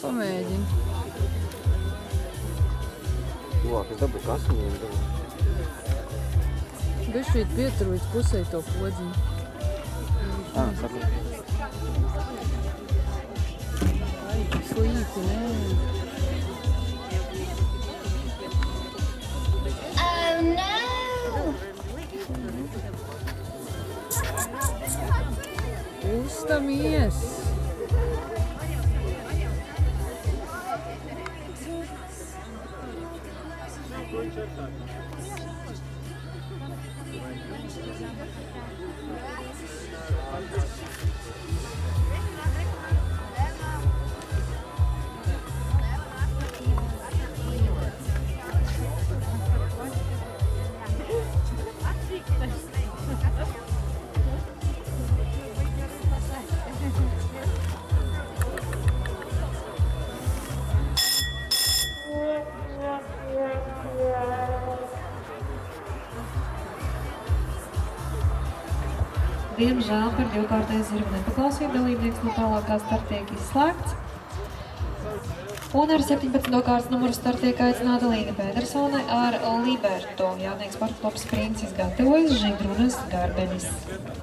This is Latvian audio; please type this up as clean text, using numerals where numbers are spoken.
Pamēģini. Tuvāk, es dabūju kasmiņu. Bišķīt pietur līdz pusē to podziņu. Sapratu. Slīti, nē. Oh no! Uztamies! Diemžēl par divkārtēju zirgu nepaklausību dalībnieks no tālākā starta tiek izslēgts. Un ar 17. kārtas numuru starta tiek aicināta Līga Pētersone ar Liberto. Jātnieks Sporta klubs Princis gatavojas Židrunas Garbenis.